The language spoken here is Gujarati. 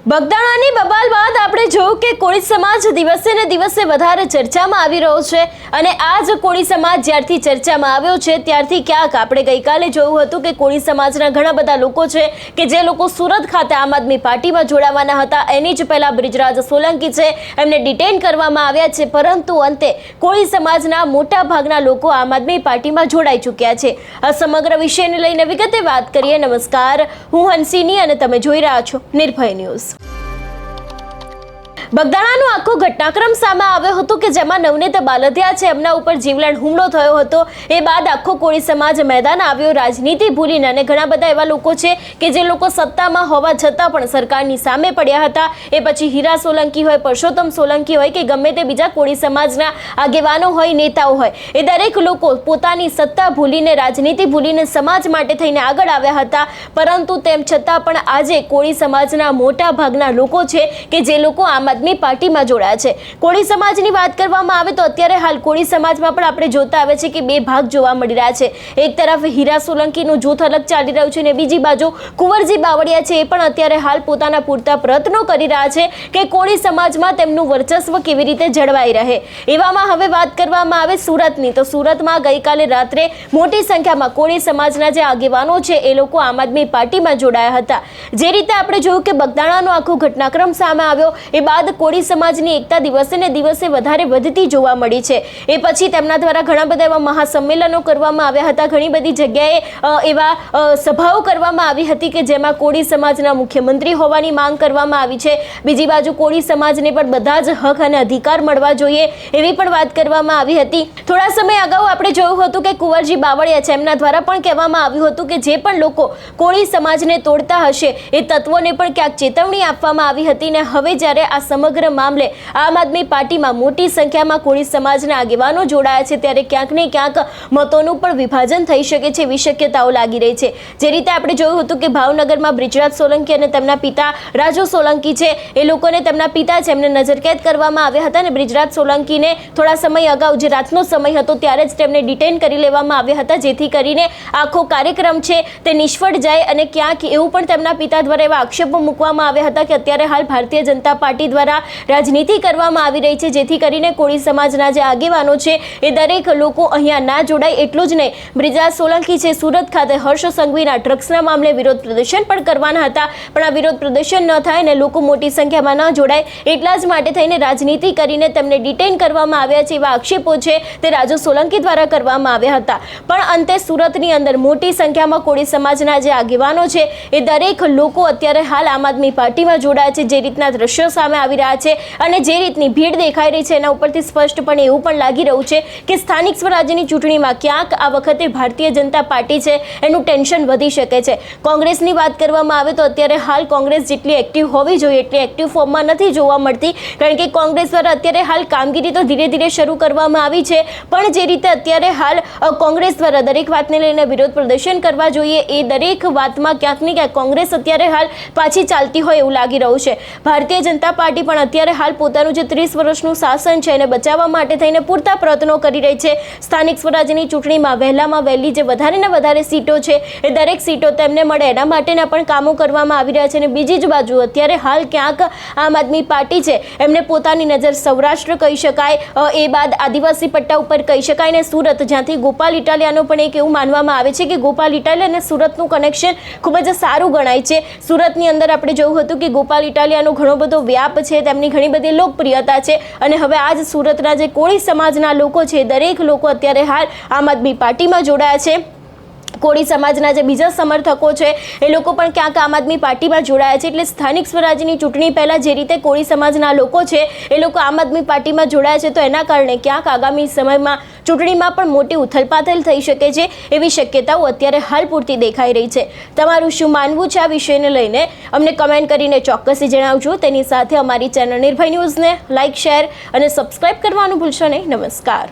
બગદાણાની બબાલ બાદ આપણે જોયું કે કોળી સમાજ દિવસે ને દિવસે વધારે ચર્ચામાં આવી રહ્યો છે અને આ જ કોળી સમાજ જ્યારથી ચર્ચામાં આવ્યો છે ત્યારથી ક્યાંક આપણે ગઈકાલે જોયું હતું કે કોળી સમાજના ઘણા બધા લોકો છે કે જે લોકો સુરત ખાતે આમ આદમી પાર્ટીમાં જોડાવાના હતા એની જ પહેલા બ્રિજરાજ સોલંકી છે એમને ડિટેન કરવામાં આવ્યા છે, પરંતુ અંતે કોળી સમાજના મોટા ભાગના લોકો આમ આદમી પાર્ટીમાં જોડાઈ ચૂક્યા છે। આ સમગ્ર વિષયને લઈને વિગતે વાત કરીએ। નમસ્કાર, હું હંસિની અને તમે જોઈ રહ્યા છો નિર્ભય ન્યૂઝ। બગદાણાનો આખો ઘટનાક્રમ સામે આવ્યો હતો કે જેમાં નવનીત બાલદિયા છે એમના ઉપર જીવલેણ હુમલો થયો હતો। એ બાદ આખો કોળી સમાજ મેદાન આવ્યો રાજનીતિ ભૂલીને અને ઘણા બધા એવા લોકો છે કે જે લોકો સત્તામાં હોવા છતાં પણ સરકારની સામે પડ્યા હતા। એ પછી હીરા સોલંકી હોય, પરસોત્તમ સોલંકી હોય કે ગમે તે બીજા કોળી સમાજના આગેવાનો હોય, નેતાઓ હોય, એ દરેક લોકો પોતાની સત્તા ભૂલીને, રાજનીતિ ભૂલીને સમાજ માટે થઈને આગળ આવ્યા હતા। પરંતુ તેમ છતાં પણ આજે કોળી સમાજના મોટા ભાગના લોકો છે કે જે લોકો આમ આદમી પાર્ટીમાં જોડાયા છે। કોળી સમાજની વાત કરવામાં આવે તો અત્યારે હાલ કોળી સમાજમાં પણ આપણે જોતા આવે છે કે બે ભાગ જોવા મળી રહ્યા છે। એક તરફ હીરા સોલંકીનું જૂથ અલગ ચાલી રહ્યું છે અને બીજી બાજુ કુંવરજી બાવળિયા છે એ પણ અત્યારે હાલ પોતાના પૂરતા પ્રયત્નો કરી રહ્યા છે કે કોળી સમાજમાં તેમનું વર્ચસ્વ કેવી રીતે જળવાઈ રહે। એવામાં હવે વાત કરવામાં આવે સુરતની, તો સુરતમાં ગઈકાલે રાત્રે મોટી સંખ્યામાં કોળી સમાજના જે આગેવાનો છે એ લોકો આમ આદમી પાર્ટીમાં જોડાયા હતા। જે રીતે આપણે જોયું કે બગદાણાનો આખો ઘટનાક્રમ સામે આવ્યો એ બાદ કોળી સમાજની એકતા દિવસે ને દિવસે વધારે વધતી જોવા મળી છે। એ પછી તેમના દ્વારા ઘણા બધા એવા મહાસંમેલનો કરવામાં આવ્યા હતા, ઘણી બધી જગ્યાએ એવા સભાઓ કરવામાં આવી હતી કે જેમાં કોળી સમાજના મુખ્યમંત્રી હોવાની માંગ કરવામાં આવી છે। બીજી બાજુ કોળી સમાજને પણ બધા જ હક અને અધિકાર મળવા જોઈએ એવી પણ વાત કરવામાં આવી હતી। થોડા સમય અગાઉ આપણે જોયું હતું કે કુંવરજી બાવળિયા છે એમના દ્વારા પણ કહેવામાં આવ્યું હતું કે જે પણ લોકો કોળી સમાજને તોડતા હશે એ તત્વોને પણ ક્યાંક ચેતવણી આપવામાં આવી હતી। ને હવે જ્યારે આ સમગ્ર મામલે આમ આદમી પાર્ટીમાં મોટી સંખ્યામાં કોળી સમાજના આગેવાનો જોડાયા છે ત્યારે ક્યાંક ને ક્યાંક મતોનું પણ વિભાજન થઈ શકે છે એવી શક્યતાઓ લાગી રહી છે। જે રીતે આપણે જોયું હતું કે ભાવનગરમાં બ્રિજરાજ સોલંકી અને તેમના પિતા રાજુ સોલંકી છે એ લોકોને તેમના પિતા છે એમને નજરકેદ કરવામાં આવ્યા હતા અને બ્રિજરાજ સોલંકીને થોડા સમય અગાઉ જે રાતનો સમય હતો ત્યારે જ તેમને ડિટેન કરી લેવામાં આવ્યા હતા, જેથી કરીને આખો કાર્યક્રમ છે તે નિષ્ફળ જાય। અને ક્યાંક એવું પણ તેમના પિતા દ્વારા એવા આક્ષેપો મૂકવામાં આવ્યા હતા કે અત્યારે હાલ ભારતીય જનતા પાર્ટી દ્વારા રાજનીતિ કરવામાં આવી રહી છે, જેથી કરીને કોળી સમાજના જે આગેવાનો છે એ દરેક લોકો અહીંયા ના જોડાય। એટલું જ નહીં, બ્રિજરાજ સોલંકી છે સુરત ખાતે હર્ષ સંઘવીના ડ્રગ્સના મામલે વિરોધ પ્રદર્શન પણ કરવાના હતા, પણ આ વિરોધ પ્રદર્શન ન થાય અને લોકો મોટી સંખ્યામાં ન જોડાય એટલા જ માટે થઈને રાજનીતિ કરીને તેમને ડિટેન કરવામાં આવ્યા છે એવા આક્ષેપો છે તે રાજુ સોલંકી દ્વારા કરવામાં આવ્યા હતા। પણ અંતે સુરતની અંદર મોટી સંખ્યામાં કોળી સમાજના જે આગેવાનો છે એ દરેક લોકો અત્યારે હાલ આમ આદમી પાર્ટીમાં જોડાયા છે। જે રીતના દ્રશ્યો સામે આવી રહ્યા છે અને જે રીતની ભીડ દેખાઈ રહી છે એના ઉપરથી સ્પષ્ટપણે એવું પણ લાગી રહ્યું છે કે સ્થાનિક સ્વરાજ્યની ચૂંટણીમાં ક્યાંક આ વખતે ભારતીય જનતા પાર્ટી છે એનું ટેન્શન વધી શકે છે। કોંગ્રેસની વાત કરવામાં આવે તો અત્યારે હાલ કોંગ્રેસ જેટલી એક્ટિવ હોવી જોઈએ એટલી એક્ટિવ ફોર્મમાં નથી જોવા મળતી, કારણ કે કોંગ્રેસ દ્વારા અત્યારે હાલ કામગીરી તો ધીરે ધીરે શરૂ કરવામાં આવી છે, પણ જે રીતે અત્યારે હાલ કોંગ્રેસ દ્વારા દરેક વાતને લઈને વિરોધ પ્રદર્શન કરવા જોઈએ એ દરેક વાતમાં ક્યાંક ને ક્યાંક કોંગ્રેસ અત્યારે હાલ પાછી ચાલતી હોય એવું લાગી રહ્યું છે। ભારતીય જનતા પાર્ટી પણ અત્યારે હાલ પોતાનું જે 30 વર્ષનું શાસન છે એને બચાવવા માટે થઈને પૂરતા પ્રયત્નો કરી રહી છે। સ્થાનિક સ્વરાજ્યની ચૂંટણીમાં વહેલામાં વહેલી જે વધારે ને વધારે સીટો છે એ દરેક સીટો તેમને મળે એના માટેના પણ કામો કરવામાં આવી રહ્યા છે। અને બીજી જ બાજુ અત્યારે હાલ ક્યાંક આમ આદમી પાર્ટી છે એમને પોતાની નજર સૌરાષ્ટ્ર કહી શકાય, એ બાદ આદિવાસી પટ્ટા ઉપર કહી શકાય ને સુરત, જ્યાંથી ગોપાલ ઇટાલિયાનો પણ એક એવું માનવામાં આવે છે કે ગોપાલ ઇટાલિયા અને સુરતનું કનેક્શન ખૂબ જ સારું ગણાય છે। સુરતની અંદર આપણે જોયું હતું કે ગોપાલ ઇટાલિયાનો ઘણો બધો વ્યાપ છે, તેમની ઘણી બધી લોકપ્રિયતા છે અને હવે આજ સુરતના જે કોળી સમાજના લોકો છે દરેક લોકો અત્યારે હાલ આમ આદમી પાર્ટીમાં જોડાયા છે। કોળી સમાજના જે બીજા સમર્થકો છે એ લોકો પણ ક્યાંક આમ આદમી પાર્ટીમાં જોડાયા છે। એટલે સ્થાનિક સ્વરાજ્યની ચૂંટણી પહેલાં જે રીતે કોળી સમાજના લોકો છે એ લોકો આમ આદમી પાર્ટીમાં જોડાયા છે, તો એના કારણે ક્યાંક આગામી સમયમાં ચૂંટણીમાં પણ મોટી ઉથલપાથલ થઈ શકે છે એવી શક્યતાઓ અત્યારે હાલ પૂરતી દેખાઈ રહી છે। તમારું શું માનવું છે આ વિષયને લઈને અમને કમેન્ટ કરીને ચોક્કસથી જણાવજો। તેની સાથે અમારી ચેનલ નિર્ભય ન્યૂઝને લાઇક, શેર અને સબસ્ક્રાઇબ કરવાનું ભૂલશો નહીં। નમસ્કાર।